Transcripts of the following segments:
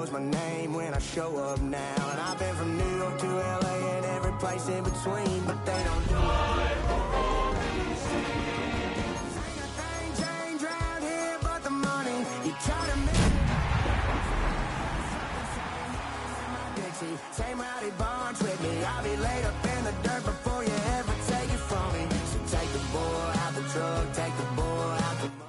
knows my name when I show up now. And I've been from New York to LA and every place in between, but they don't do it. Change around here but the money. You try to make Dixie, same rowdy bunch with me. I'll be laid up in the dirt before you ever take it from me. So take the boy out the truck, take the boy out the mud.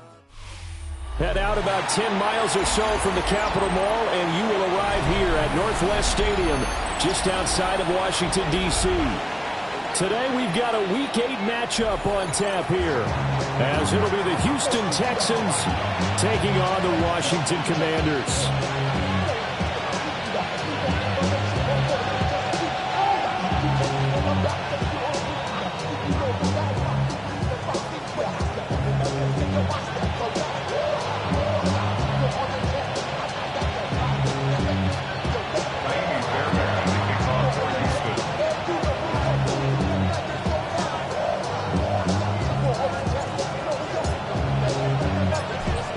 Head out about 10 miles or so from the Capitol Mall, and you will arrive here at Northwest Stadium, just outside of Washington, D.C. Today, we've got a Week 8 matchup on tap here, as it'll be the Houston Texans taking on the Washington Commanders.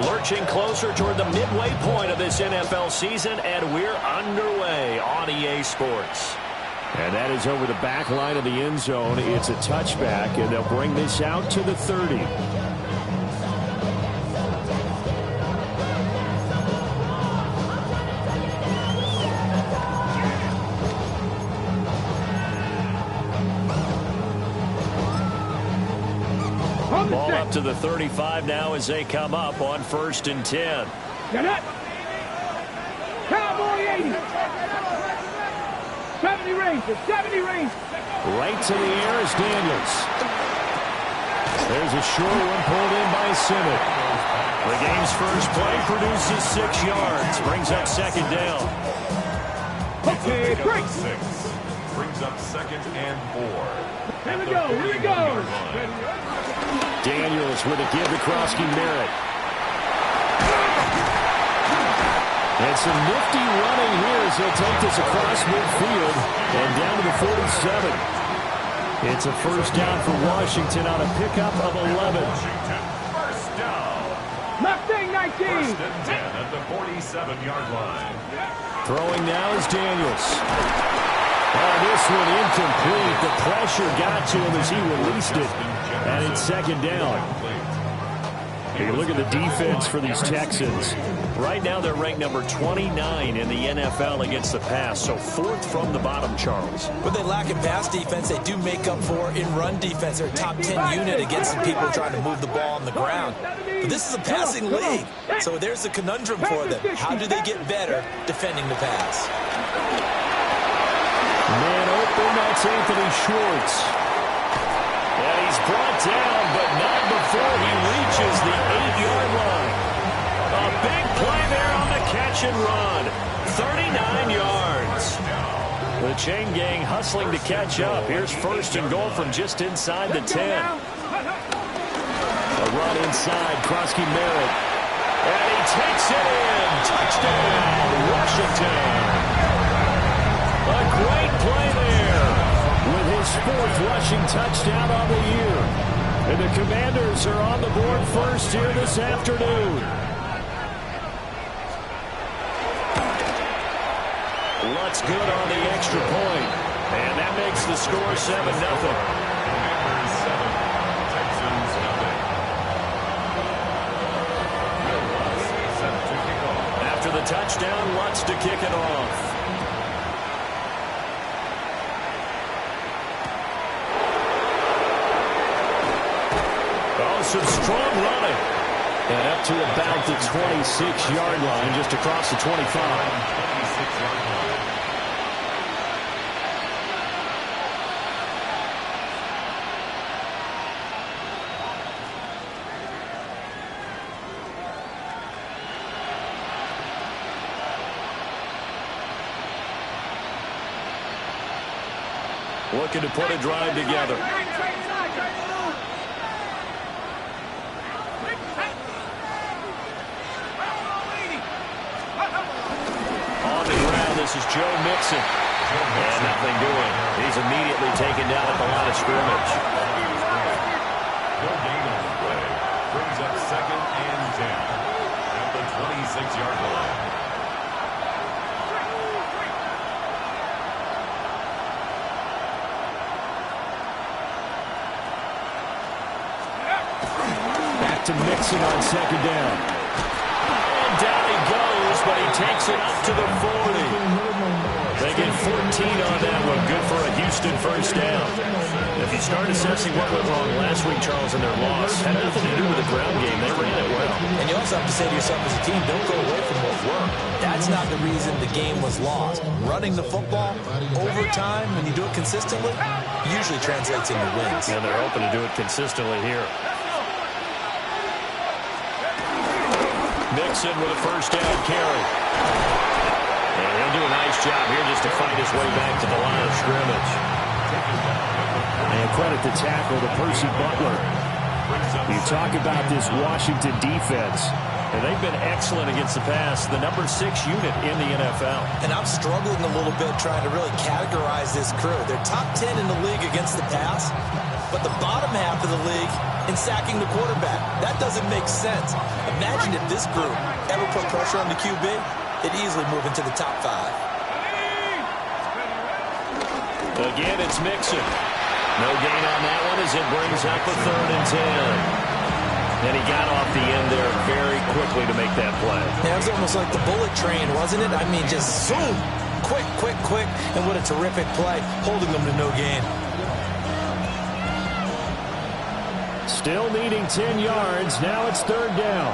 Lurching closer toward the midway point of this NFL season, and we're underway on EA Sports. And that is over the back line of the end zone. It's a touchback, and they'll bring this out to the 30. Ball up to the 35 now as they come up on 1st and 10. Get up! Cowboy 80! 70 range, 70 range! Right to the air is Daniels. There's a short one pulled in by Simmons. The game's first play produces 6 yards. Brings up 2nd down. Okay, break! 6. Brings up 2nd and 4. Here we go, here we go! Daniels with a give to Krosky Merritt. And some nifty running here as they'll take this across midfield and down to the 47. It's a first down for Washington on a pickup of 11. First down. Mustang 19! 1st and 10 at the 47-yard line. Throwing now is Daniels. Oh, this one incomplete. The pressure got to him as he released it. And it's 2nd down. Hey, look at the defense for these Texans. Right now they're ranked number 29 in the NFL against the pass, so 4th from the bottom, Charles. What they lack in pass defense, they do make up for in run defense. They're a top 10 unit against the people trying to move the ball on the ground. But this is a passing league, so there's a conundrum for them. How do they get better defending the pass? Man open, that's Anthony Schwartz. And he's brought down, but not before he reaches the 8-yard line. A big play there on the catch and run. 39 yards. The chain gang hustling to catch up. Here's 1st and goal from just inside the 10. A run inside, Krosky Merritt. And he takes it in. Touchdown, Washington. A great play there with his 4th rushing touchdown on the year. And the Commanders are on the board first here this afternoon. Lutz good on the extra point. And that makes the score 7-0. Commanders 7, Texans nothing. Lutz set to kick off. After the touchdown, Lutz to kick it off. Some strong running. And up to about the 26-yard line, just across the 25. 26-yard line. Looking to put a drive together. This is Joe Mixon. And nothing doing. He's immediately taken down at the line of scrimmage. No gain on the play. Brings up 2nd and 10 at the 26-yard line. back to Mixon on second down. And down he goes, but he takes it up to the 40. They get 14 on that one. Good for a Houston first down. If you start assessing what went wrong last week, Charles, in their loss, had nothing to do with the ground game. They ran it well. And you also have to say to yourself as a team, don't go away from what worked. That's not the reason the game was lost. Running the football over time, when you do it consistently, usually translates into wins. And they're hoping to do it consistently here. Mixon with a first down carry. And he'll do a nice job here just to fight his way back to the line of scrimmage. And credit the tackle to Percy Butler. You talk about this Washington defense, and they've been excellent against the pass, the number 6 unit in the NFL. And I'm struggling a little bit trying to really categorize this crew. They're top 10 in the league against the pass, but the bottom half of the league in sacking the quarterback. That doesn't make sense. Imagine if this group ever put pressure on the QB, they'd easily move into the top 5. Again, it's Mixon. No gain on that one as it brings up a 3rd and 10. And he got off the end there very quickly to make that play. Yeah, it was almost like the bullet train, wasn't it? I mean, just zoom. Quick, quick, quick. And what a terrific play, holding them to no gain. Still needing 10 yards. Now it's 3rd down.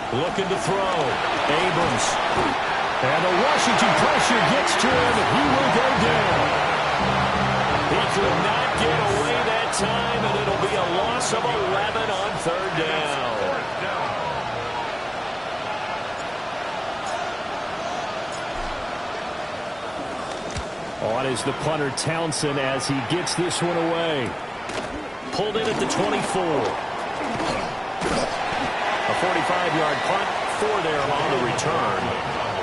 Looking to throw. Abrams. And the Washington pressure gets to him. He will go down. He could not get away that time, and it'll be a loss of 11 on 3rd down. On is the punter Townsend as he gets this one away. Pulled in at the 24. A 45-yard punt, 4 there on the return.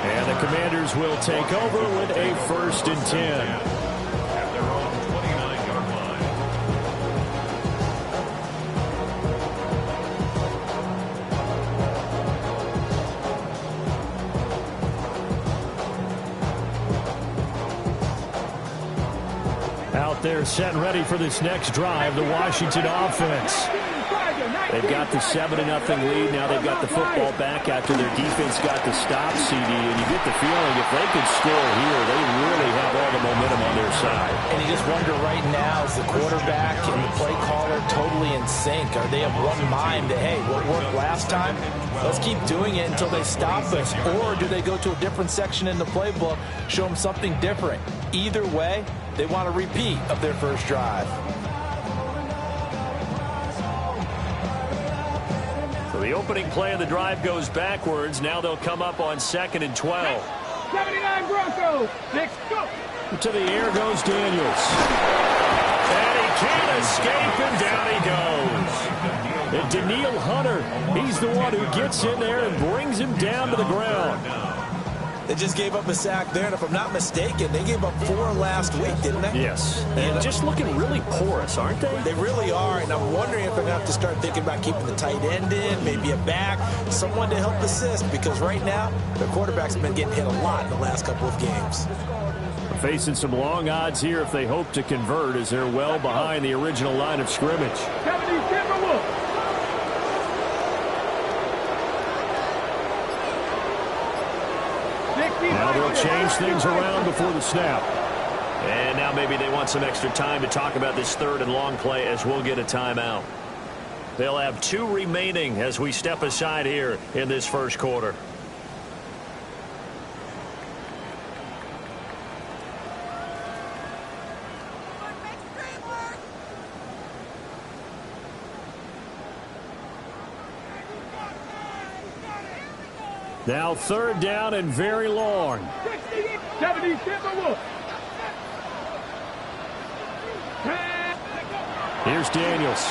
And the Commanders will take over with a 1st and 10. At their own 29-yard line. Out there set and ready for this next drive, the Washington offense. They've got the 7-0 lead. Now they've got the football back after their defense got the stop, CD. And you get the feeling if they could score here, they really have all the momentum on their side. And you just wonder right now, is the quarterback and the play caller totally in sync? Are they of one mind that, hey, what worked last time? Let's keep doing it until they stop us. Or do they go to a different section in the playbook, show them something different? Either way, they want a repeat of their first drive. So the opening play of the drive goes backwards. Now they'll come up on 2nd and 12. 79 Broncos. 6, go. To the air goes Daniels. And he can't escape, and down he goes. And Daniil Hunter, he's the one who gets in there and brings him down to the ground. They just gave up a sack there, and if I'm not mistaken, they gave up 4 last week, didn't they? Yes. And just looking really porous, aren't they? They really are, and I'm wondering if they're going to have to start thinking about keeping the tight end in, maybe a back, someone to help assist, because right now, their quarterback's been getting hit a lot in the last couple of games. Facing some long odds here if they hope to convert, as they're well behind the original line of scrimmage. 70 Timberwolves. Now they'll change things around before the snap. And now maybe they want some extra time to talk about this 3rd and long play, as we'll get a timeout. They'll have 2 remaining as we step aside here in this first quarter. Now 3rd down and very long. 70 Timberwolves. Here's Daniels.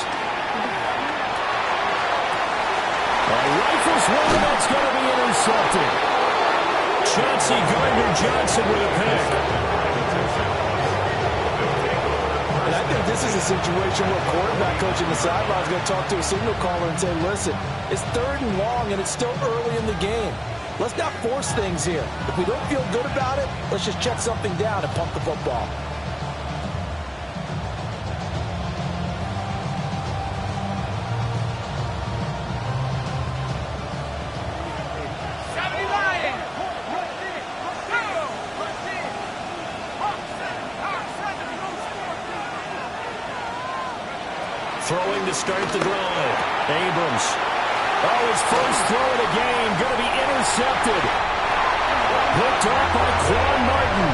Rifles one that's going to be intercepted. Chauncey Gardner-Johnson with a pick. And I think this this is a situation where quarterback coach in the sideline is going to talk to a signal caller and say, listen, it's 3rd and long and it's still early in the game. Let's not force things here. If we don't feel good about it, let's just check something down and pump the football. Throwing to start the drive. Abrams. Oh, his first throw of the game. Going to be intercepted. Picked off by Quan Martin.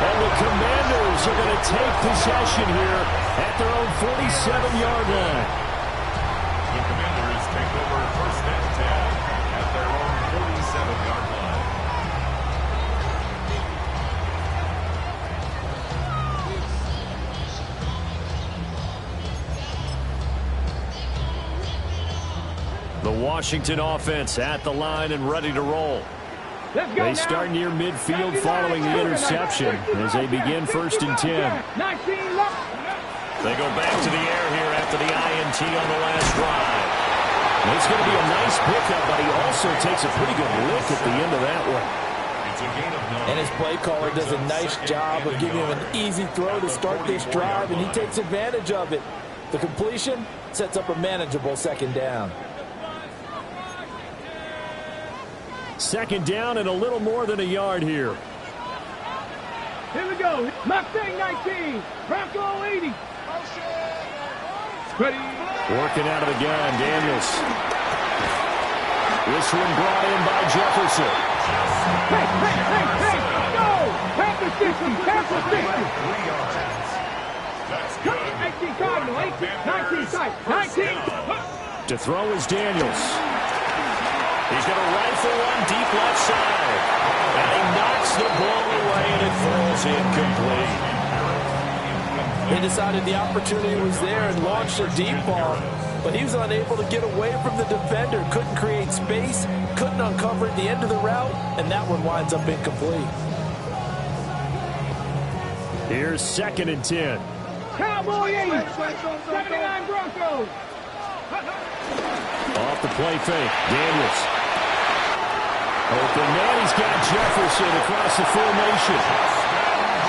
And the Commanders are going to take possession here at their own 47-yard line. The Commanders take over 1st and 10 at their own 47-yard line. The Washington offense at the line and ready to roll. They start near midfield following the interception as they begin 1st and 10. They go back to the air here after the INT on the last drive. It's going to be a nice pickup, but he also takes a pretty good lick at the end of that one. And his play caller does a nice job of giving him an easy throw to start this drive, and he takes advantage of it. The completion sets up a manageable 2nd down. 2nd down and a little more than a yard here. Here we go. Mustang 19. Bronco 80. Ready. Working out of the gun, Daniels. This one brought in by Jefferson. Hey. Go. Panther 60. Panther 60. 18 Cardinal. 19 tight. 19. To throw is Daniels. He's going to rifle one deep left side. And he knocks the ball away, and it falls incomplete. They decided the opportunity was there and launched a deep ball, but he was unable to get away from the defender. Couldn't create space, couldn't uncover at the end of the route, and that one winds up incomplete. Here's 2nd and 10. Cowboy 80. 79 Broncos. Off the play fake, Daniels. Open man, he's got Jefferson across the formation.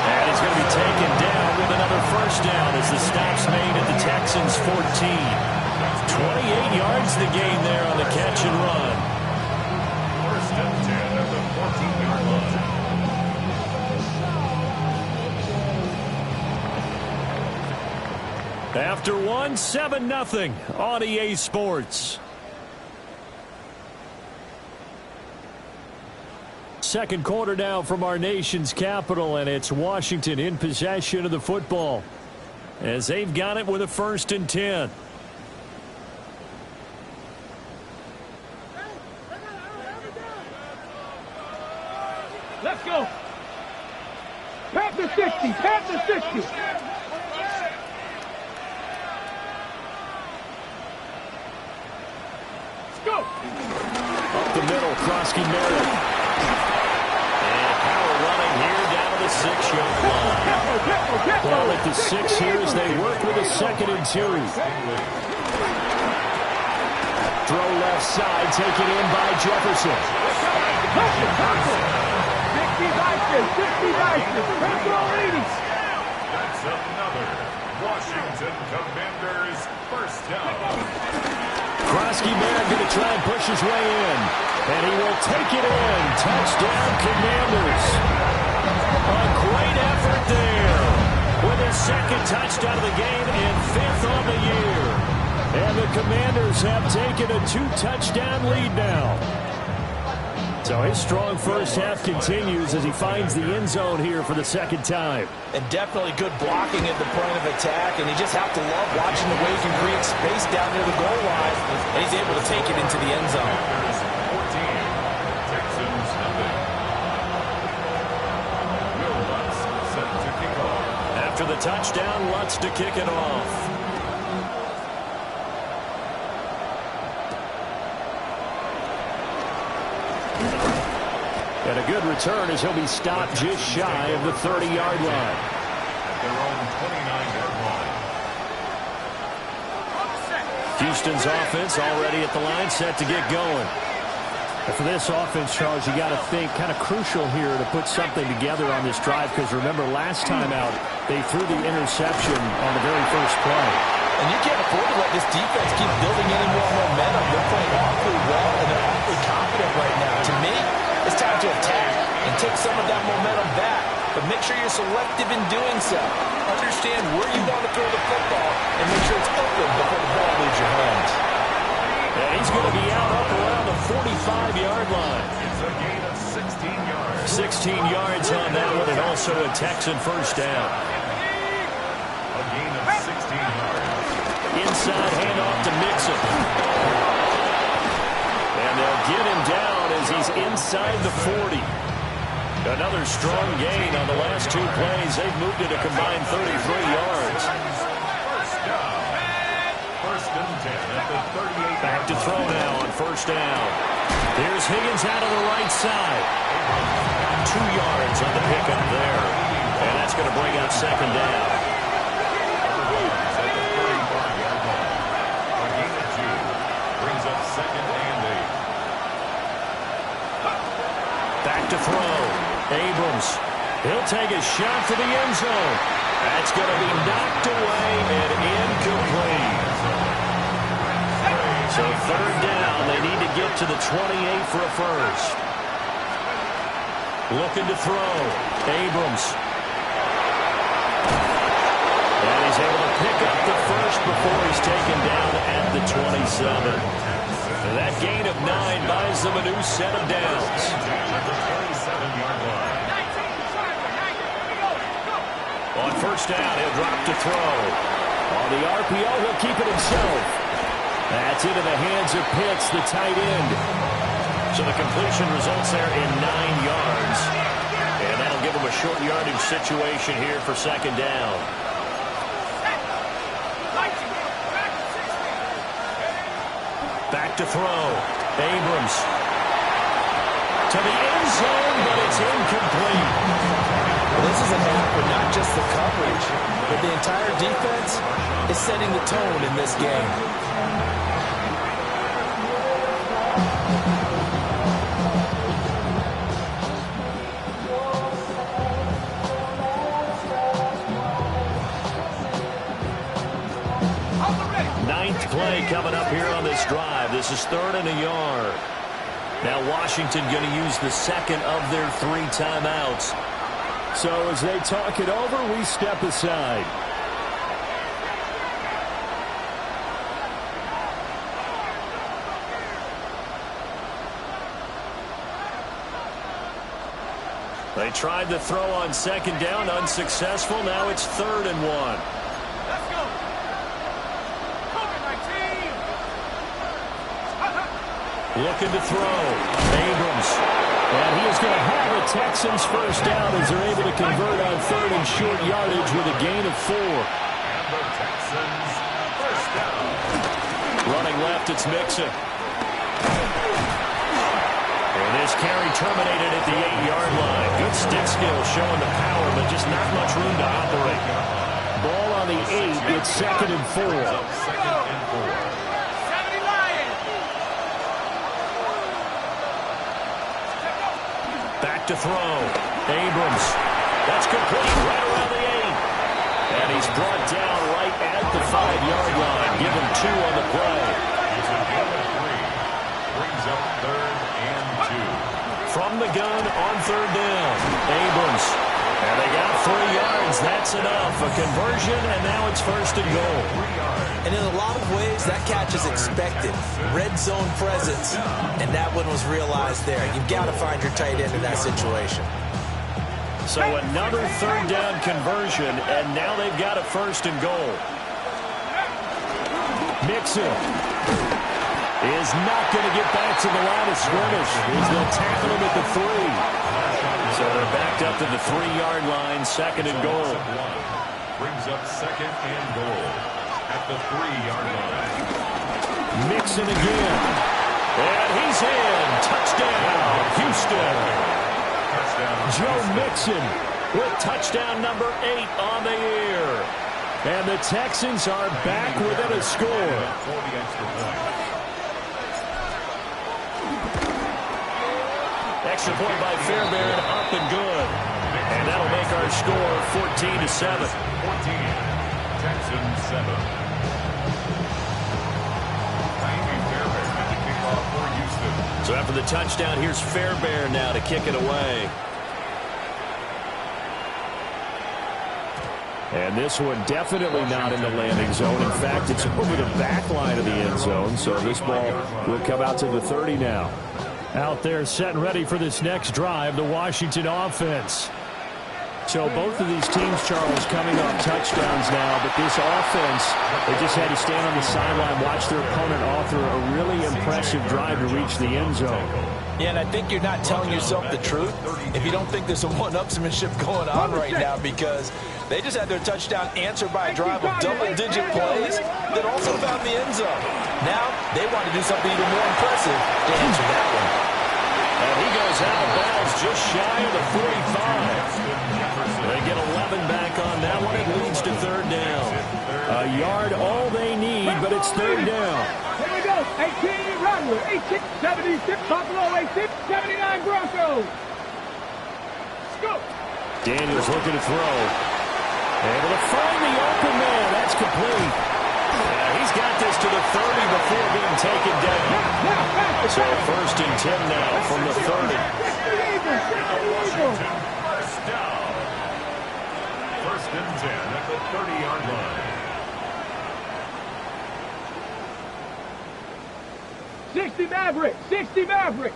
And he's going to be taken down with another 1st down as the stop's made at the Texans' 14. 28 yards the gain there on the catch and run. 1st and 10 at the 14-yard line. After one, 7-0 on EA Sports. 2nd quarter now from our nation's capital, and it's Washington in possession of the football as they've got it with a 1st and 10. Let's go. Panther 60. Panther 60. Go. Up the middle, Krosky Merritt. And power running here down to the 6-yard line. Ball at the 6 here as they work with a 2nd and 2. Throw left side, taken in by Jefferson. 60 Vikings. Bronco 80. That's another Washington Commanders 1st down. Krosky Merritt going to try and push his way in. And he will take it in. Touchdown, Commanders. A great effort there with his 2nd touchdown of the game and 5th on the year. And the Commanders have taken a 2-touchdown lead now. So his strong 1st half continues as he finds the end zone here for the 2nd time. And definitely good blocking at the point of attack, and you just have to love watching the way he can create space down near the goal line, and he's able to take it into the end zone. 14, Texans nothing. Will Lutz set to kick off. After the touchdown, Lutz to kick it off. And a good return as he'll be stopped just shy of the 30-yard line. At their own 29-yard line. Houston's offense already at the line, set to get going. For this offense, Charles, you got to think kind of crucial here to put something together on this drive, because remember last time out they threw the interception on the very first play. And you can't afford to let this defense keep building any more momentum. They're playing awfully well, and they're awfully confident right now. To me, it's time to attack and take some of that momentum back. But make sure you're selective in doing so. Understand where you want to throw the football and make sure it's open before the ball leaves your hands. And he's going to be out up around the 45-yard line. It's a gain of 16 yards. 16 yards on that one, and also a Texan first down. A gain of 16 yards. Inside handoff to Mixon. And they'll get him down as he's inside the 40. Another strong gain on the last two plays. They've moved it a combined 33 yards. First down. First and 10 at the 38. Back to throw now on first down. Here's Higgins out of the right side. 2 yards on the pickup there. And that's going to bring up second down. At the 35-yard line. A gain of 2. Brings up second and 8. Back to throw. Abrams. He'll take a shot to the end zone. That's going to be knocked away and incomplete. So third down. They need to get to the 28 for a first. Looking to throw. Abrams. And he's able to pick up the first before he's taken down at the 27. That gain of 9 buys them a new set of downs. On first down, he'll drop to throw. On the RPO, he'll keep it himself. That's into the hands of Pitts, the tight end. So the completion results there in 9 yards. And that'll give him a short yardage situation here for second down. Back to throw. Abrams. To the end zone, but it's incomplete. Well, this is an act where not just the coverage, but the entire defense is setting the tone in this game. Ninth play coming up here on this drive. This is 3rd and a yard. Now Washington going to use the second of their 3 timeouts. So as they talk it over, we step aside. They tried to throw on second down, unsuccessful. Now it's 3rd and 1. Looking to throw. Abrams. And he is going to have a Texans first down as they're able to convert on 3rd and short yardage with a gain of 4. And the Texans first down. Running left, it's Mixon. And this carry terminated at the 8-yard line. Good stick skill showing the power, but just not much room to operate. Ball on the 8. It's 2nd and 4. Second and 4. Back to throw. Abrams. That's complete right around the 8. And he's brought down right at the 5-yard line. Give him 2 on the play. It's a gain of 3. Brings up 3rd and 2. From the gun on 3rd down. Abrams. And they got 3 yards. That's enough. A conversion, and now it's 1st and goal. 3 yards. And in a lot of ways, that catch is expected. Red zone presence, and that one was realized there. You've got to find your tight end in that situation. So another 3rd down conversion, and now they've got a 1st and goal. Mixon is not going to get back to the line of scrimmage as they'll tackle him at the 3. So they're backed up to the 3-yard line, 2nd and goal. Brings up 2nd and goal at the 3-yard line. Mixon again. And he's in. Touchdown, Houston. Touchdown. Joe Mixon with touchdown number 8 on the year. And the Texans are back within a score. For the extra point. Extra point by Fairbairn, up and good. And that'll make our score 14-7. 14. Texans 7. Fairbairn at the kickoff for Houston. So after the touchdown, here's Fairbairn now to kick it away. And this one definitely not in the landing zone. In fact, it's over the back line of the end zone. So this ball will come out to the 30 now. Out there set and ready for this next drive, the Washington offense. So both of these teams, Charles, coming off touchdowns now, but this offense, they just had to stand on the sideline, watch their opponent author a really impressive drive to reach the end zone. Yeah, and I think you're not telling yourself the truth if you don't think there's some one-upsmanship going on right now, because they just had their touchdown answered by a drive of double-digit plays that also found the end zone. Now they want to do something even more impressive to answer that one. And he goes out of bounds just shy of the 45. They get 11 back on that one. It leads to third down. A yard all they need, but it's third down. Here we go. 18 Rattler, 18, 76 Buffalo, 18, 79 Broncos. Let's go. Daniels looking to throw. Able to find the open man. That's complete. He's got this to the 30 before being taken down. So first and 10 now from the 30. First down. First and 10 at the 30-yard line. 60 Maverick, 60 Maverick.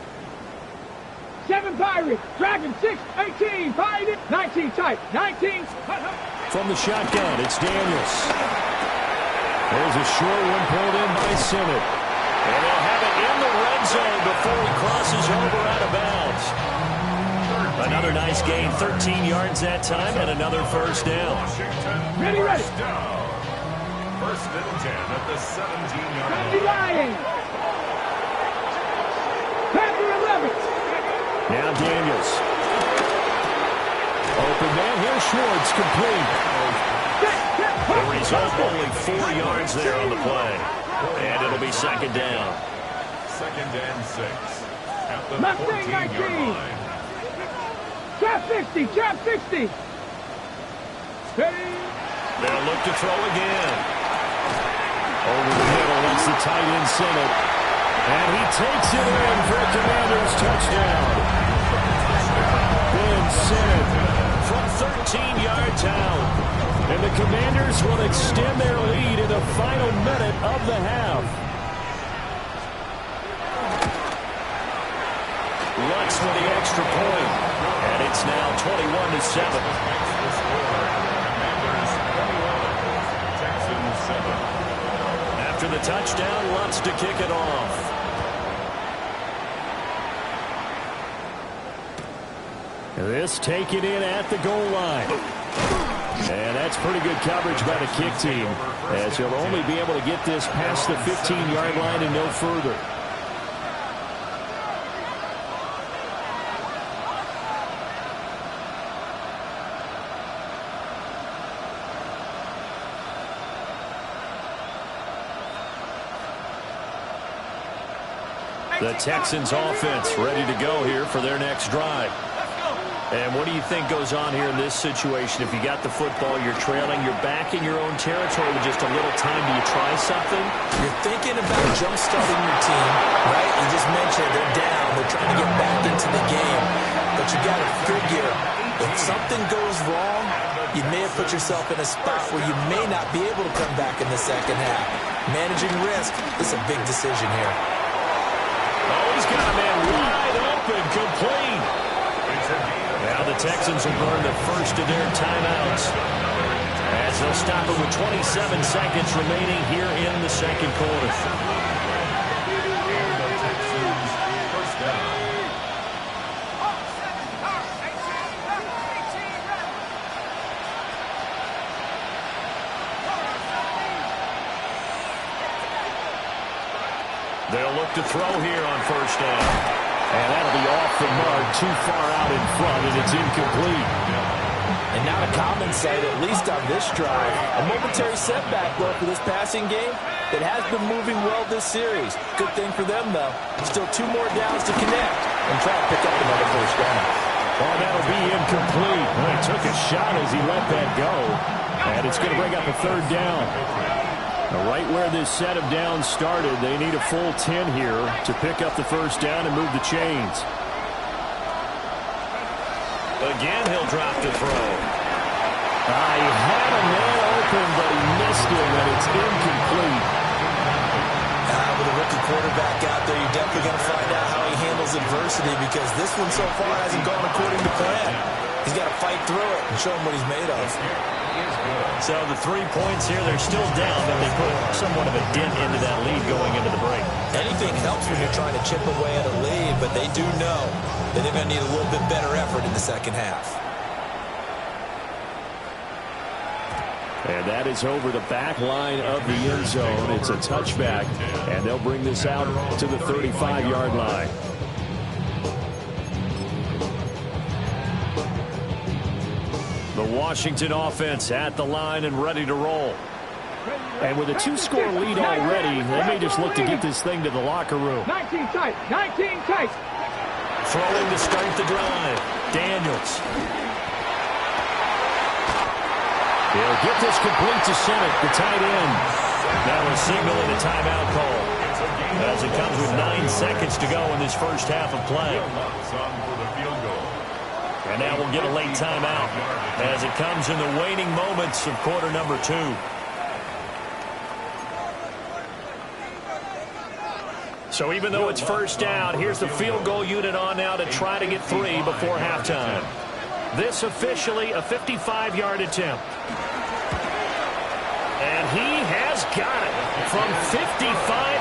7 Pirates, Dragon 6, 18, Pirate, 19 Type, 19. From the shotgun, it's Daniels. There's a short one pulled in by Simmett. And they'll have it in the red zone before he crosses over out of bounds. Another nice gain, 13 yards that time, and another first down. Ready. First and 10 at the 17-yard Randy line. Lyons. Panther 11. Now Daniels. Open man, here's Schwartz, complete. The result, only 4 yards there on the play. And it'll be second down. Second and 6 at the Mustang 14-yard 19. line. Trap 60, trap 60. Ready. They'll look to throw again. Over the middle, that's the tight end Simmett. And he takes it in for a Commanders touchdown. Ben Simmett From 13 yards out. And the Commanders will extend their lead in the final minute of the half. Lutz for the extra point. And it's now 21-7. Commanders 21, Texans 7. After the touchdown, Lutz to kick it off. This taken in at the goal line. And that's pretty good coverage by the kick team, as he'll only be able to get this past the 15-yard line and no further. The Texans offense ready to go here for their next drive. And what do you think goes on here in this situation? If you got the football, you're trailing, you're back in your own territory with just a little time. Do you try something? You're thinking about jump-starting your team, right? You just mentioned they're down. They're trying to get back into the game. But you got to figure, if something goes wrong, you may have put yourself in a spot where you may not be able to come back in the second half. Managing risk is a big decision here. Oh, he's got a man wide open, complete. Now the Texans will burn the first of their timeouts, as they'll stop it with 27 seconds remaining here in the second quarter. They'll look to throw here on first down. And that'll be off the mark, too far out in front, and it's incomplete. And not a common sight, at least on this drive. A momentary setback, though, for this passing game that has been moving well this series. Good thing for them, though. Still 2 more downs to connect and try to pick up another first down. Oh, that'll be incomplete. Well, he took a shot as he let that go. And it's going to bring up a 3rd down. Now, right where this set of downs started, they need a full 10 here to pick up the first down and move the chains. Again, he'll drop to throw. He had a man open, but he missed him, and it's incomplete. With a rookie quarterback out there, you're definitely going to find out how he handles adversity, because this one so far hasn't gone according to plan. He's got to fight through it and show him what he's made of. So the 3 points here, they're still down, but they put somewhat of a dent into that lead going into the break. Anything helps when you're trying to chip away at a lead, but they do know that they're going to need a little bit better effort in the second half. And that is over the back line of the end zone. It's a touchback, and they'll bring this out to the 35-yard line. The Washington offense at the line and ready to roll. And with a 2-score lead already, they may just look to get this thing to the locker room. 19 tight, 19 tight. Throwing to start the drive. Daniels. He'll get this complete to Senate, the tight end. That was signaling a timeout call, as it comes with 9 seconds to go in this first half of play. And now we'll get a late timeout as it comes in the waning moments of quarter number 2. So even though it's first down, here's the field goal unit on now to try to get 3 before halftime. This officially a 55-yard attempt. And he has got it from 55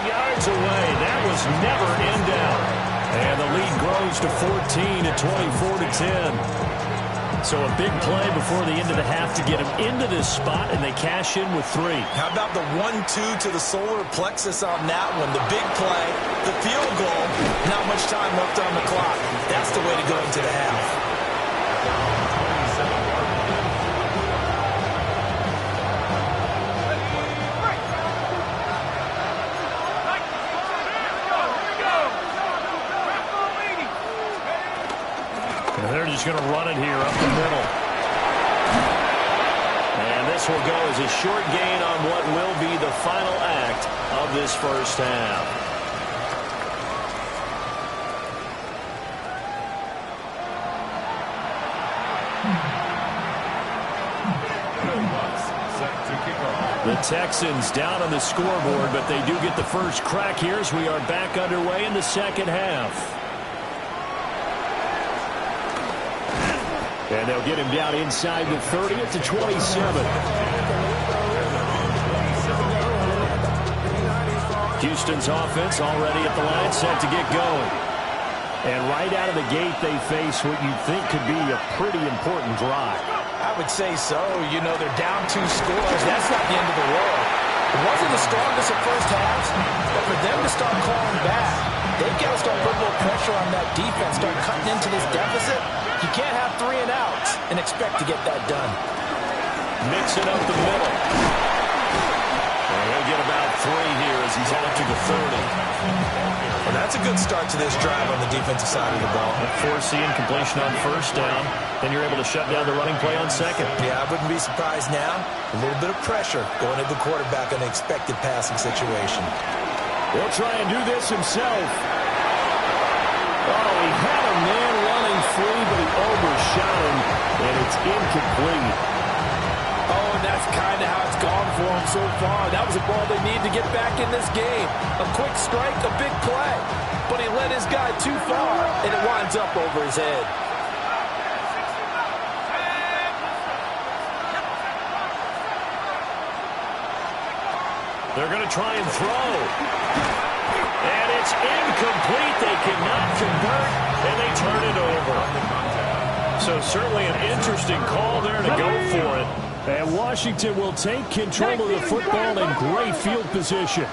yards away. That was never in doubt. And the lead grows to 14 at 24-10. So a big play before the end of the half to get him into this spot, and they cash in with 3. How about the 1-2 to the solar plexus on that one? The big play, the field goal, not much time left on the clock. That's the way to go into the half. They're just going to run it here up the middle. And this will go as a short gain on what will be the final act of this first half. The Texans down on the scoreboard, but they do get the first crack here as we are back underway in the second half. And they'll get him down inside the 30 to 27. Houston's offense already at the line, set to get going. And right out of the gate, they face what you think could be a pretty important drive. I would say so. You know, they're down 2 scores. That's not the end of the world. It wasn't the strongest of first halves, but for them to start clawing back, they've got to start putting a little pressure on that defense, start cutting into this deficit. You can't have 3 and outs and expect to get that done. Mixing up the middle. And he'll get about 3 here as he's out to the 30. Well, that's a good start to this drive on the defensive side of the ball. Forcing completion on first down. Then you're able to shut down the running play on second. Yeah, I wouldn't be surprised now. A little bit of pressure going at the quarterback on the expected passing situation. He'll try and do this himself. Oh, he had a man running free, but he overshot him, and it's incomplete. Oh, and that's kind of how it's gone for him so far. That was a ball they need to get back in this game. A quick strike, a big play. But he led his guy too far, and it winds up over his head. They're going to try and throw. And it's incomplete. They cannot convert, and they turn it over. So certainly an interesting call there to go for it. And Washington will take control of the football in great field position.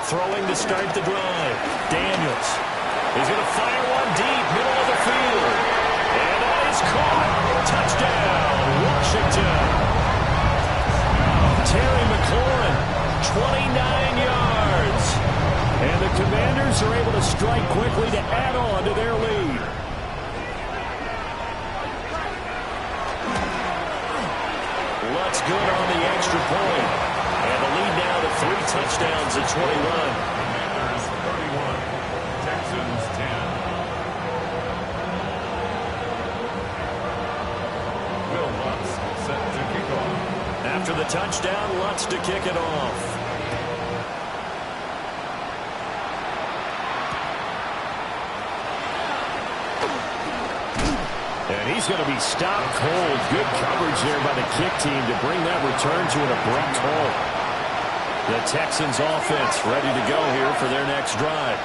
Throwing to start the drive. Daniels. He's going to fire one deep, middle of the field. And that is caught. Touchdown, Washington. Terry McLaurin, 29 yards. And the Commanders are able to strike quickly to add on to their lead. Lutz good on the extra point. And the lead now to 3 touchdowns at 21. Commanders 31, Texans 10. Will Lutz set to kick off. After the touchdown, Lutz to kick it off. And he's going to be stopped cold. Good coverage there by the kick team to bring that return to an abrupt halt. The Texans offense ready to go here for their next drive.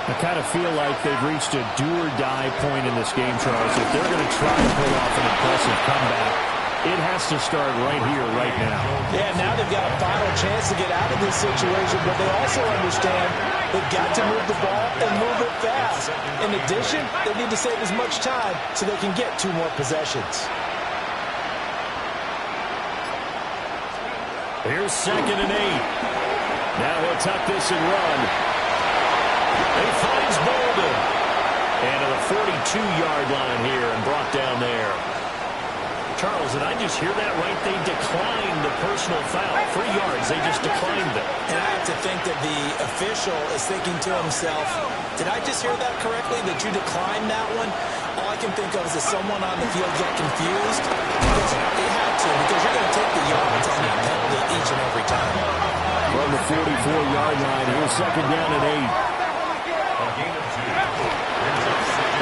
I kind of feel like they've reached a do-or-die point in this game, Charles. If they're going to try to pull off an impressive comeback, it has to start right here, right now. Yeah, now they've got a final chance to get out of this situation, but they also understand they've got to move the ball and move it fast. In addition, they need to save as much time so they can get 2 more possessions. Here's 2nd and 8. Now he'll tuck this and run. He finds Bolden. And to the 42-yard line here and brought down there. Charles, did I just hear that right? They declined the personal foul. 3 yards, they just declined it. And I have to think that the official is thinking to himself, did I just hear that correctly, that you declined that one? All I can think of is that someone on the field got confused. Because they had to, because you're going to take the yards on that penalty each and every time. From the 44-yard line, here's 2nd down and 8. A gain of 2.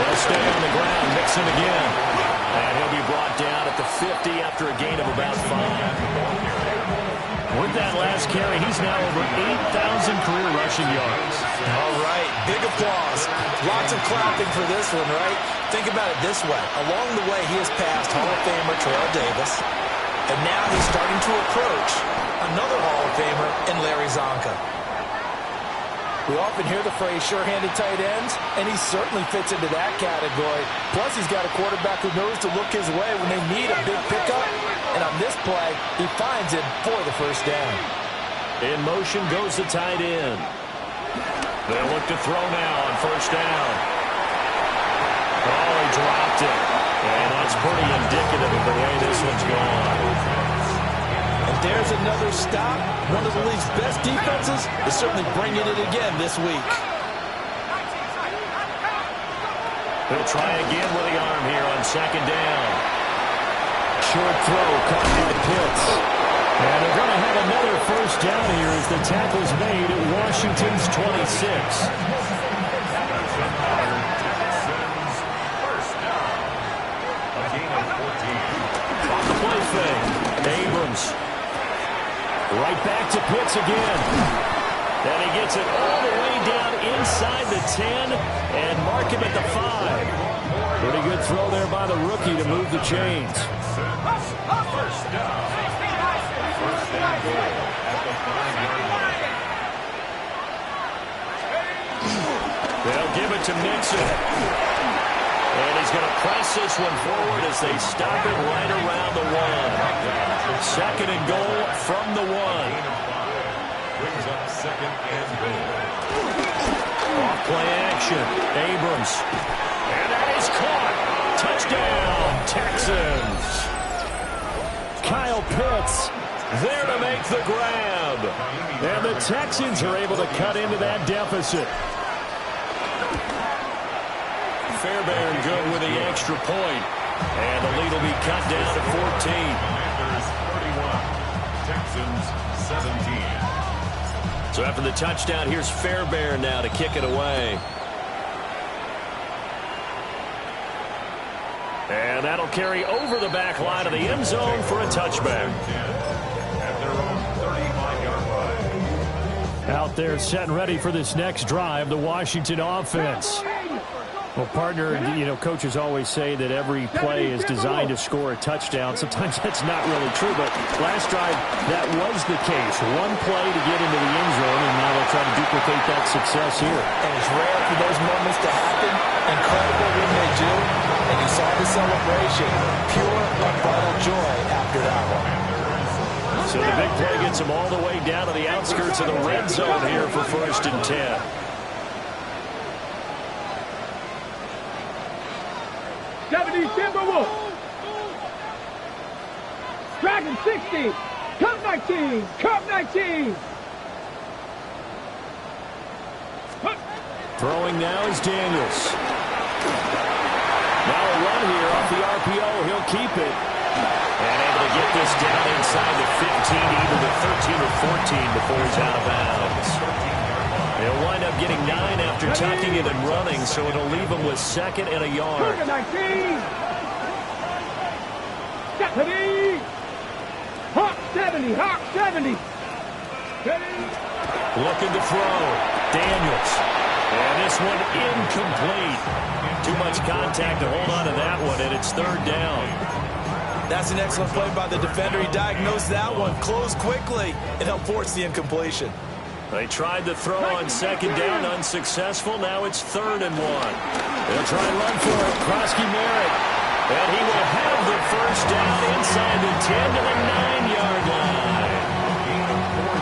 They'll stay on the ground, Mixon again. And he'll be brought down at the 50 after a gain of about 5. With that last carry, he's now over 8,000 career rushing yards. All right, big applause. Lots of clapping for this one, right? Think about it this way. Along the way, he has passed Hall of Famer Terrell Davis. And now he's starting to approach another Hall of Famer in Larry Zonka. We often hear the phrase sure-handed tight ends, and he certainly fits into that category. Plus, he's got a quarterback who knows to look his way when they need a big pickup. And on this play, he finds him for the first down. In motion goes the tight end. They'll look to throw now on 1st down. Oh, he dropped it. And that's pretty indicative of the way this one's gone. And there's another stop. One of the league's best defenses is certainly bringing it again this week. He'll try again with the arm here on 2nd down. Short throw caught by Pitts. And they're going to have another 1st down here as the tackle's made at Washington's 26. First down. A gain of 14. On the play fake. Abrams. Right back to Pitts again. And he gets it all the way down inside the 10 and mark him at the 5. Pretty good throw there by the rookie to move the chains. First down. First and goal at the 5-yard line. They'll give it to Mixon. And he's going to press this one forward as they stop it right around the 1. 2nd and goal from the 1. Brings up 2nd and goal. Off play action. Abrams. And that is caught. Touchdown, Texans. Kyle Pitts There to make the grab. And the Texans are able to cut into that deficit. Fairbairn good with the extra point. And the lead will be cut down to 14. Commanders 31, Texans 17. So after the touchdown, here's Fairbairn now to kick it away. And that'll carry over the back line of the end zone for a touchback. At their own 35-yard line. Out there set and ready for this next drive, the Washington offense. Well, partner, you know, coaches always say that every play is designed to score a touchdown. Sometimes that's not really true, but last drive, that was the case. One play to get into the end zone, and now they'll try to duplicate that success here. And it's rare for those moments to happen. Incredible when they do. And you saw the celebration. Pure, unbridled joy after that one. So the big play gets him all the way down to the outskirts of the red zone here for 1st and 10. Timberwolves. Dragon 60. Cup 19. Cup 19. Throwing now is Daniels. Now a run here off the RPO. He'll keep it. And able to get this down inside the 15, either the 13 or 14 before he's out of bounds. He'll wind up getting 9 after tucking it and running, so it'll leave him with 2nd and a yard. 19. 70. Hawk 70. Hawk 70. Looking to throw. Daniels. And this one incomplete. Too much contact to hold on to that one, and it's 3rd down. That's an excellent play by the defender. He diagnosed that one, closed quickly, and helped force the incompletion. They tried to throw on 2nd down, unsuccessful. Now it's 3rd and 1. They'll try and run for it. Krosky Merritt. And he will have the 1st down inside the 10 to the 9-yard line.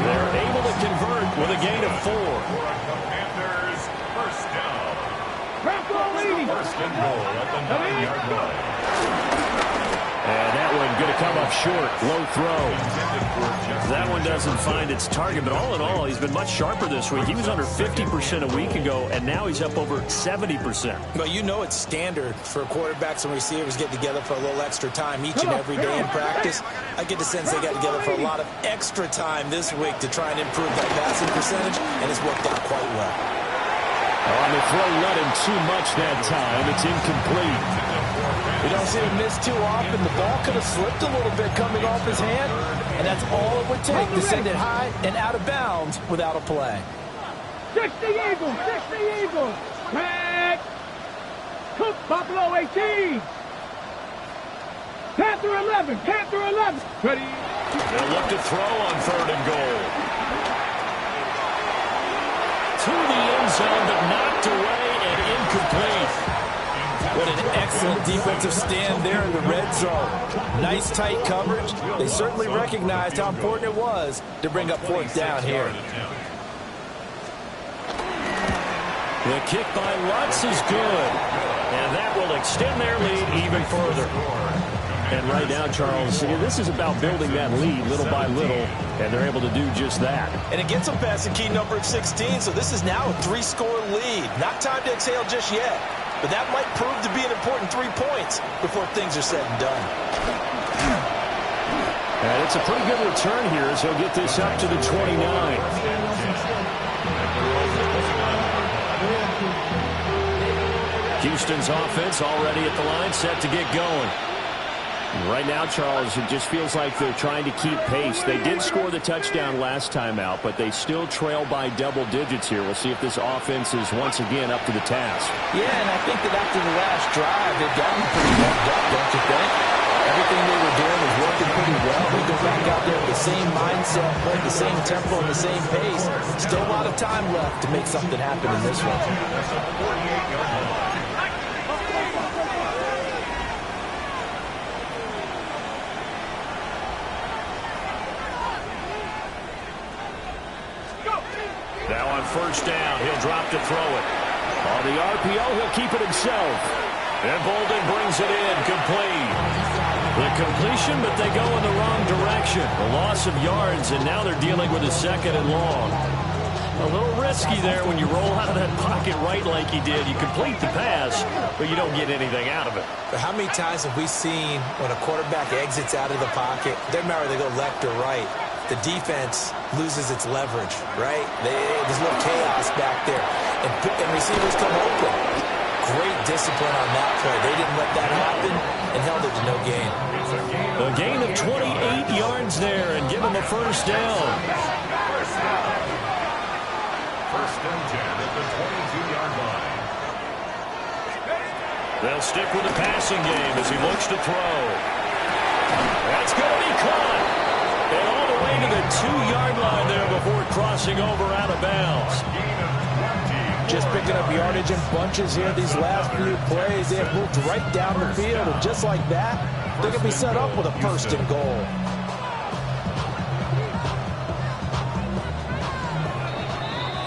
They're able to convert with a gain of 4. Panthers, 1st down. 1st and goal at the 9-yard line. And that one going to come up short. Low throw. That one doesn't find its target, but all in all, he's been much sharper this week. He was under 50% a week ago, and now he's up over 70%. Well, you know it's standard for quarterbacks and receivers get together for a little extra time each and every day in practice. I get the sense they got together for a lot of extra time this week to try and improve that passing percentage, and it's worked out quite well. On the throw, not in too much that time. It's incomplete. You don't see him miss too often. The ball could have slipped a little bit coming off his hand, and that's all it would take to send it high and out of bounds without a play. 60 Eagles, 60 Eagles. Red. Cook, Buffalo 18. Panther 11, Panther 11. Ready. They'll look to throw on 3rd and goal. To the end zone, but knocked away and incomplete. What an excellent defensive stand there in the red zone. Nice tight coverage. They certainly recognized how important it was to bring up 4th down here. The kick by Lutz is good. And that will extend their lead even further. And right now, Charles, this is about building that lead little by little, and they're able to do just that. And it gets them past the key number of 16, so this is now a 3-score lead. Not time to exhale just yet, but that might prove to be an important 3 points before things are said and done. And it's a pretty good return here as he'll get this up to the 29. Houston's offense already at the line, set to get going. Right now, Charles, it just feels like they're trying to keep pace. They did score the touchdown last time out, but they still trail by double digits here. We'll see if this offense is once again up to the task. Yeah, and I think that after the last drive, they've gotten pretty warmed up, don't you think? Everything they were doing was working pretty well. They go back out there with the same mindset, play the same tempo and the same pace. Still a lot of time left to make something happen in this one. Now on 1st down, he'll drop to throw it. On the RPO, he'll keep it himself. And Bolden brings it in, complete. The completion, but they go in the wrong direction. A loss of yards, and now they're dealing with a 2nd and long. A little risky there when you roll out of that pocket right like he did. You complete the pass, but you don't get anything out of it. But how many times have we seen when a quarterback exits out of the pocket, doesn't matter whether they go left or right, the defense loses its leverage, right? There's a little chaos back there. And receivers come open. Great discipline on that play. They didn't let that happen and held it to no gain. A gain of 28 yards there and give them a 1st down. 1st and 10 at the 22-yard line. They'll stick with the passing game as he looks to throw. That's going to be caught. And all the way to the 2-yard line there before crossing over out of bounds. Gain of 20. just picking up yardage in bunches here these last few plays. They have moved right down the field, and just like that, they're going to be set up with a 1st and goal.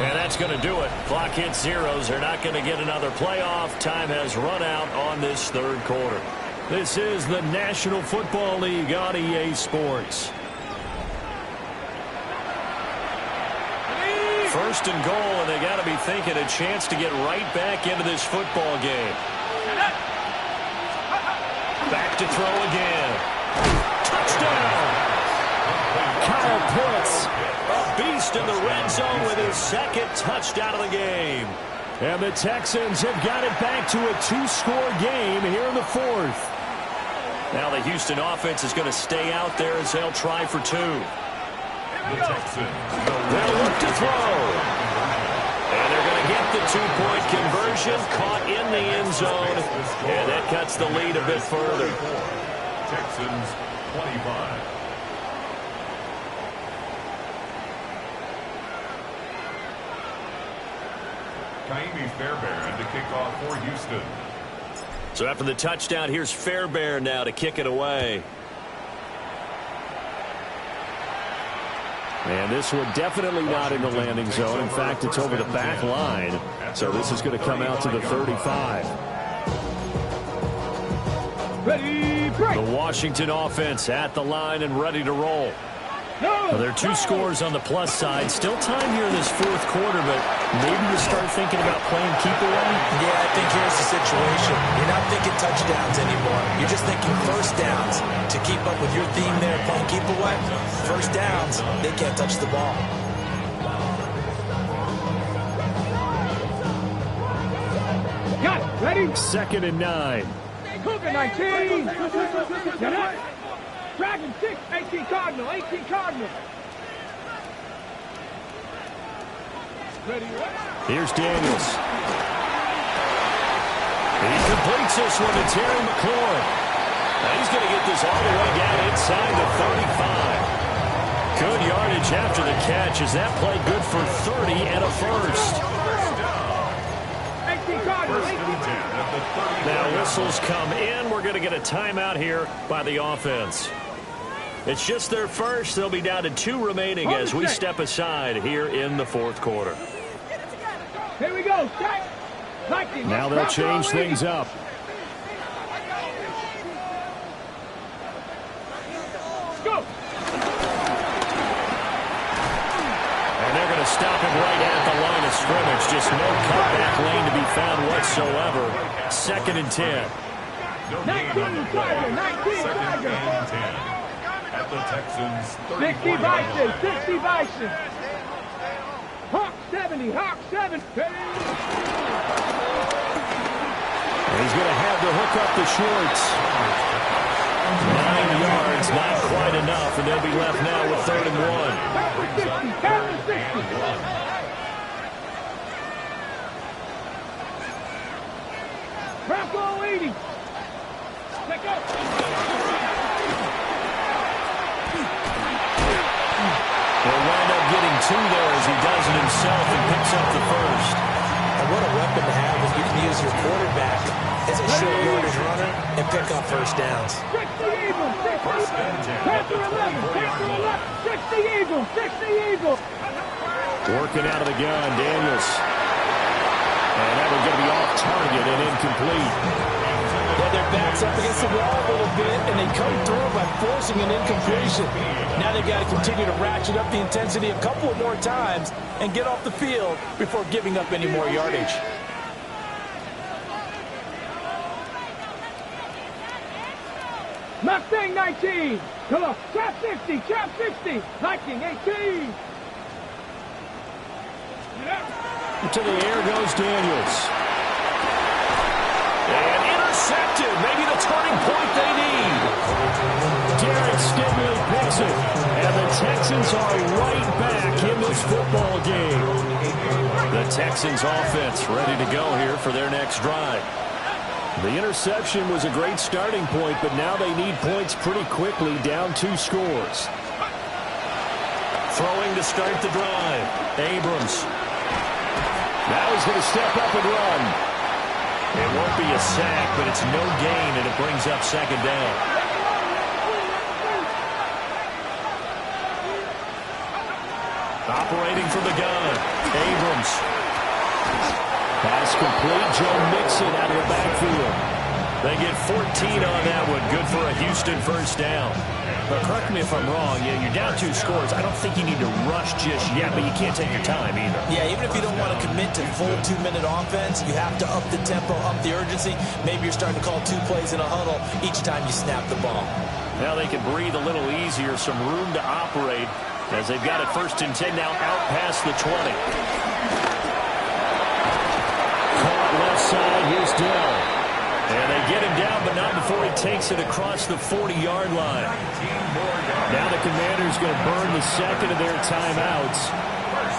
And that's going to do it. Clock hits zeros. They're not going to get another playoff. Time has run out on this 3rd quarter. This is the National Football League on EA Sports. 1st and goal, and they got to be thinking a chance to get right back into this football game. Back to throw again. Touchdown! Kyle Pitts, a beast in the red zone with his 2nd touchdown of the game. And the Texans have got it back to a 2-score game here in the 4th. Now the Houston offense is going to stay out there as they'll try for 2. The Texans. They'll look to throw. And they're going to get the 2-point conversion, caught in the end zone. And that cuts the lead a bit further. Texans 25. Kaimi Fairbairn to kick off for Houston. So after the touchdown, here's Fairbairn now to kick it away. And this one definitely not in the landing zone. In fact, it's over the back line. So this is going to come out to the 35. Ready, break. The Washington offense at the line and ready to roll. Well, there are 2 scores on the plus side. Still time here in this 4th quarter, but maybe you start thinking about playing keep away? Yeah, I think here's the situation. You're not thinking touchdowns anymore. You're just thinking 1st downs. To keep up with your theme there, playing keep away, 1st downs, they can't touch the ball. Got it. Ready? 2nd and 9. Cougar 19. Get up. Dragon 6, 18 Cardinal, 18 Cardinal. Ready, Here's Daniels. He completes this one to Terry McLaurin. Now he's going to get this all the way down inside the 35. Good yardage after the catch. Is that play good for 30 and a 1st? 18 Cardinal, 18 Now whistles come in. We're going to get a timeout here by the offense. It's just their 1st. They'll be down to 2 remaining as we step aside here in the 4th quarter. Here we go. Now they'll change things up. Go. And they're going to stop it right at the line of scrimmage. Just no cutback lane to be found whatsoever. 2nd and 10. 19 Tiger, 19 Tiger. At the Texans 60 Bison, 60 Bison. Hawk 70, Hawk 7. He's going to have to hook up the shorts. 9 yards, not quite enough, and they'll be left now with 3rd and 1. Count to 60. Bronco 80. Let go. He'll wind up getting 2 there as he does it himself and picks up the 1st. And what a weapon to have if you can use your quarterback as a short yardage runner and pick up 1st downs. 60 Eagles, 60 Panther 11, Panther 11, 60 Eagles, 60 Eagles. Working out of the gun, Daniels. And that one's going to be off target and incomplete. Well, their back's up against the wall a little bit, and they come through by forcing an incompletion. Now they've got to continue to ratchet up the intensity a couple more times and get off the field before giving up any more yardage. Mustang 19. Come on, trap 60, trap 60. Viking 18. To the air goes Daniels. And intercepted. Maybe the turning point they need. Derek Stingley picks it. And the Texans are right back in this football game. The Texans offense ready to go here for their next drive. The interception was a great starting point, but now they need points pretty quickly, down 2 scores. Throwing to start the drive. Abrams. Now he's going to step up and run. It won't be a sack, but it's no gain, and it brings up second down. Operating from the gun, Abrams. Pass complete. Joe Mixon out of the backfield. They get 14 on that one. Good for a Houston first down. But correct me if I'm wrong. Yeah, you're down 2 scores. I don't think you need to rush just yet, but you can't take your time either. Yeah, even if you don't want to commit to full 2-minute offense, you have to up the tempo, up the urgency. Maybe you're starting to call 2 plays in a huddle each time you snap the ball. Now they can breathe a little easier, some room to operate as they've got it 1st and 10 now out past the 20. Caught left side. Here's Dell. And they get him down, but not before he takes it across the 40-yard line. Now the Commanders going to burn the second of their timeouts.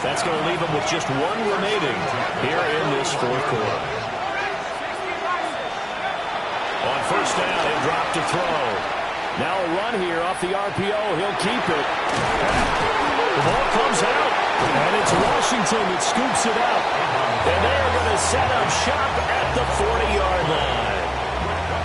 That's going to leave them with just 1 remaining here in this 4th quarter. On 1st down, he'll drop to throw. Now a run here off the RPO. He'll keep it. The ball comes out. And it's Washington that scoops it out. And they're going to set up shop at the 40-yard line.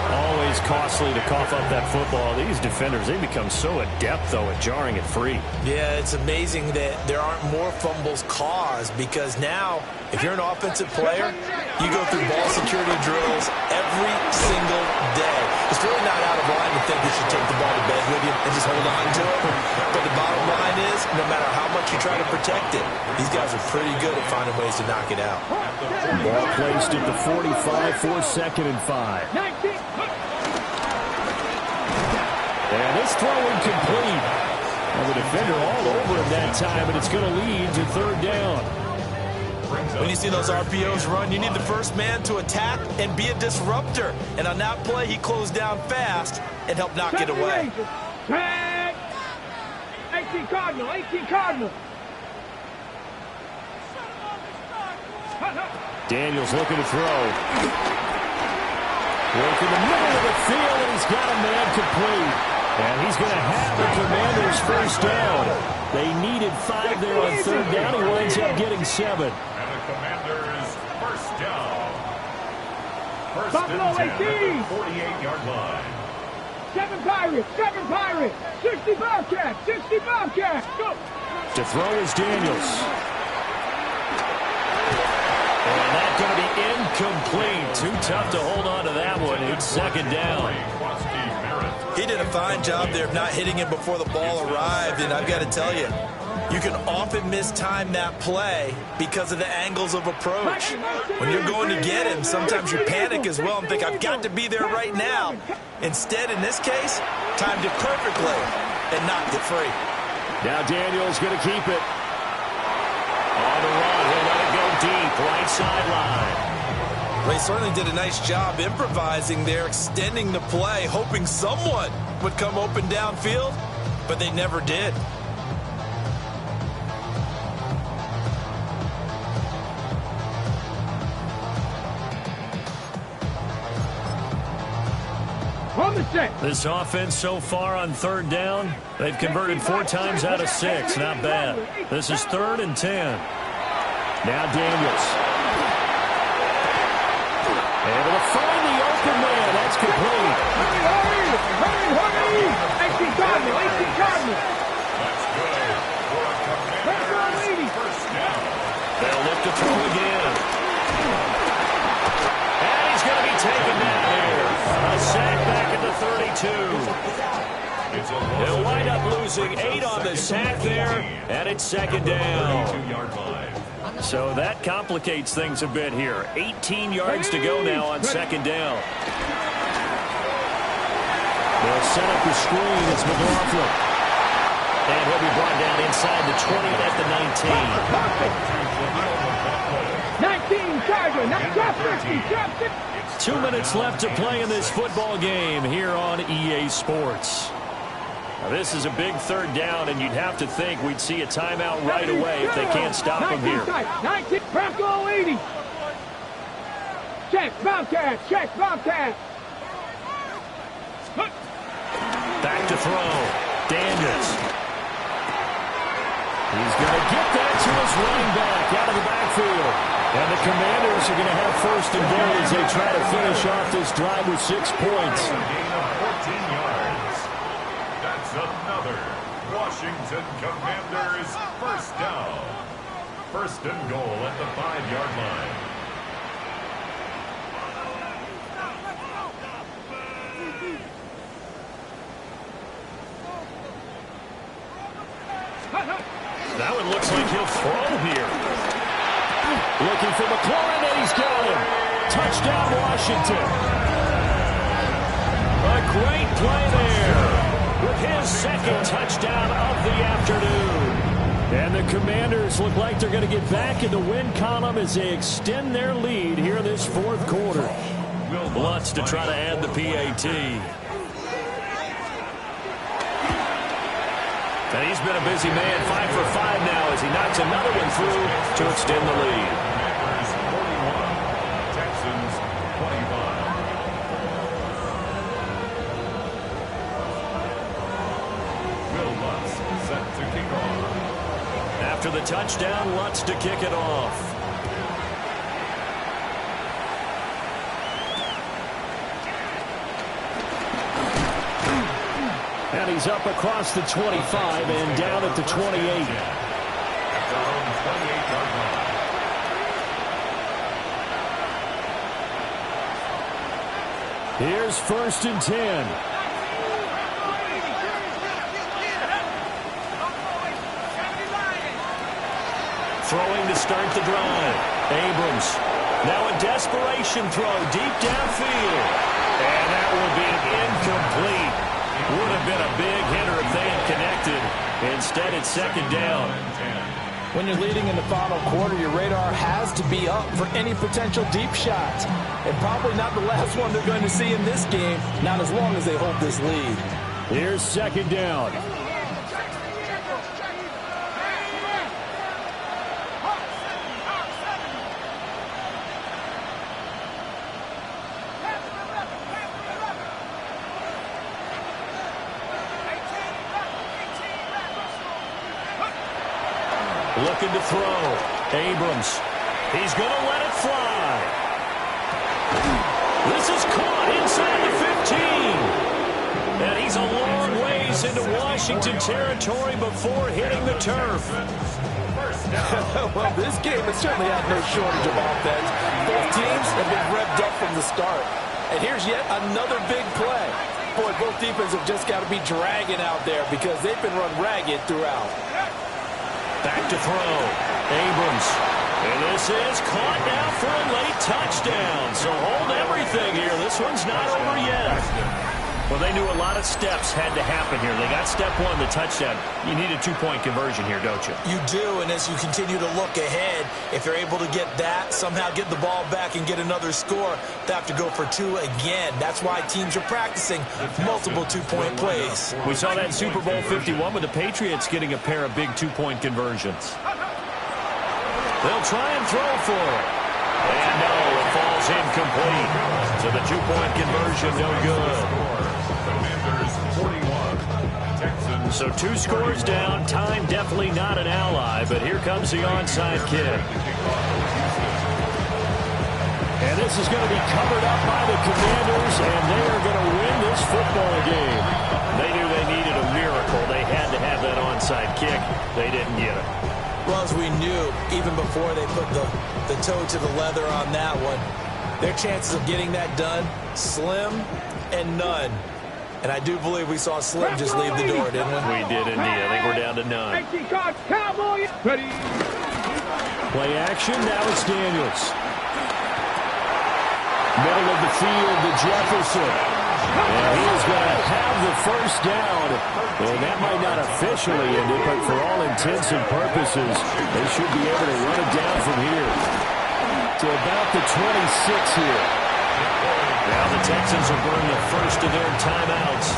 Always costly to cough up that football. These defenders, they become so adept, though, at jarring it free. Yeah, it's amazing that there aren't more fumbles caused because now, if you're an offensive player, you go through ball security drills every single day. It's really not out of line to think you should take the ball to bed with you and just hold on to it. But the bottom line is, no matter how much you try to protect it, these guys are pretty good at finding ways to knock it out. Ball placed at the 45 for 2nd and 5. And this throw incomplete. And the defender all over him that time, and it's going to lead to 3rd down. When you see those RPOs run, you need the first man to attack and be a disruptor. And on that play, he closed down fast and helped knock it away. Tag! 18 Cardinal, 18 Cardinal. Daniels looking to throw. Work in the middle of the field, and he's got a man complete. And he's going to have the Commanders' first down. They needed 5 there on 3rd down. He winds up getting 7. And the Commanders' first down. First Buffalo and 10 18. at the 48-yard line. 7 Pirates, 60 Bobcats, 60 Bobcats. Go! To throw is Daniels. And that's going to be incomplete. Too tough to hold on to that one. It's 2nd down. He did a fine job there of not hitting him before the ball arrived, and I've got to tell you, you can often mistime that play because of the angles of approach. When you're going to get him, sometimes you panic as well and think, I've got to be there right now. Instead, in this case, timed it perfectly and knocked it free. Now Daniels going to keep it. On the run, he'll let it go deep, right sideline. Well, he certainly did a nice job improvising there, extending the play, hoping someone would come open downfield, but they never did. This offense so far on 3rd down, they've converted 4 times out of 6. Not bad. This is 3rd and 10. Now Daniels. Able to find the open man. That's complete. Hurry! 18 Cardinal, 18 Cardinal. That's good. For a Commanders' first down. They'll look to throw again. And he's going to be taken down here. A sack back at the 32. They'll wind up losing 8 on the sack there, and it's 2nd down. 32-yard line. So that complicates things a bit here. 18 yards to go now on 2nd down. They'll set up the screen. It's McLaughlin. And he'll be brought down inside the 20 at the 19 Charger, not drop 50, drop 50. 2 minutes left to play in this football game here on EA Sports. Now this is a big 3rd down, and you'd have to think we'd see a timeout right away if they can't stop him here. 19, Bronco 80. Check, Bobcats, Back to throw. Daniels. He's going to get that to his running back out of the backfield. And the Commanders are going to have first and goal as they try to finish off this drive with 6 points. A gain of 14 yards. That's another Washington Commanders first down. First and goal at the 5-yard line. That one looks like he'll throw here. Looking for McLaurin, and he's got him. Touchdown, Washington. A great play there with his second touchdown of the afternoon. And the Commanders look like they're going to get back in the win column as they extend their lead here in this fourth quarter. Lutz to try to add the PAT. And he's been a busy man, 5 for 5 now as he knocks another one through to extend the lead. Commanders 41, Texans 25. Will Lutz set to kick off. After the touchdown, Lutz to kick it off. And he's up across the 25 and down at the 28. At their own 28-yard line. Here's first and 10. Throwing to start the drive. Abrams. Now a desperation throw deep downfield. And that will be incomplete. Would have been a big hitter if they had connected. Instead, it's second down. When you're leading in the final quarter, your radar has to be up for any potential deep shots. And probably not the last one they're going to see in this game, not as long as they hold this lead. Here's second down. Looking to throw. Abrams. He's going to let it fly. This is caught inside the 15. And he's a long ways into Washington territory before hitting the turf. Well, this game has certainly had no shortage of offense. Both teams have been revved up from the start. And here's yet another big play. Boy, both defenses have just got to be dragging out there because they've been run ragged throughout. Back to throw. Abrams. And this is caught now for a late touchdown. So hold everything here. This one's not over yet. Well, they knew a lot of steps had to happen here. They got step one, the touchdown. You need a two-point conversion here, don't you? You do, and as you continue to look ahead, if you're able to get that, somehow get the ball back and get another score, they have to go for two again. That's why teams are practicing multiple two-point plays. We saw that Super Bowl 51 with the Patriots getting a pair of big two-point conversions. They'll try and throw for it. And no, it falls incomplete. So the two-point conversion no good. Commanders 41, Texans. So two scores down. Time definitely not an ally, but here comes the onside kick. And this is going to be covered up by the Commanders, and they are going to win this football game. They knew they needed a miracle. They had to have that onside kick. They didn't get it. Well, as we knew, even before they put the toe to the leather on that one, their chances of getting that done, slim and none. And I do believe we saw Slim just leave the door, didn't we? We did indeed. I think we're down to none. Ready. Play action. Now it's Daniels. Middle of the field to Jefferson. And he is going to have the first down. And that might not officially end it, but for all intents and purposes, they should be able to run it down from here to about the 26 here. Now the Texans will burn the first of their timeouts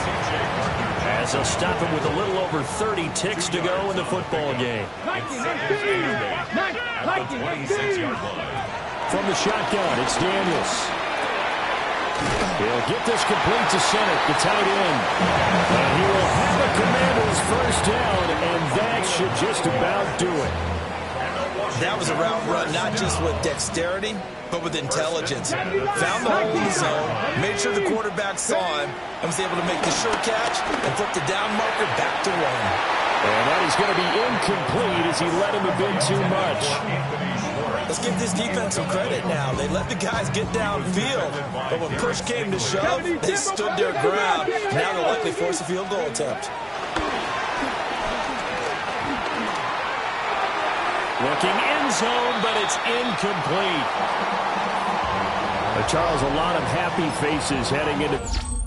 as they'll stop him with a little over 30 ticks to go in the football game. From the shotgun, it's Daniels. He'll get this complete to center, the tight end. And he will have a Commanders first down, and that should just about do it. That was a route run not just with dexterity, but with intelligence. Found the hole in the zone, made sure the quarterback saw him, and was able to make the sure catch and flip the down marker back to one. And that is going to be incomplete as he let him a bit too much. Let's give this defense some credit now. They let the guys get downfield, but when push came to shove, they stood their ground. Now they'll likely force a field goal attempt. Looking end zone, but it's incomplete. Charles, a lot of happy faces heading into...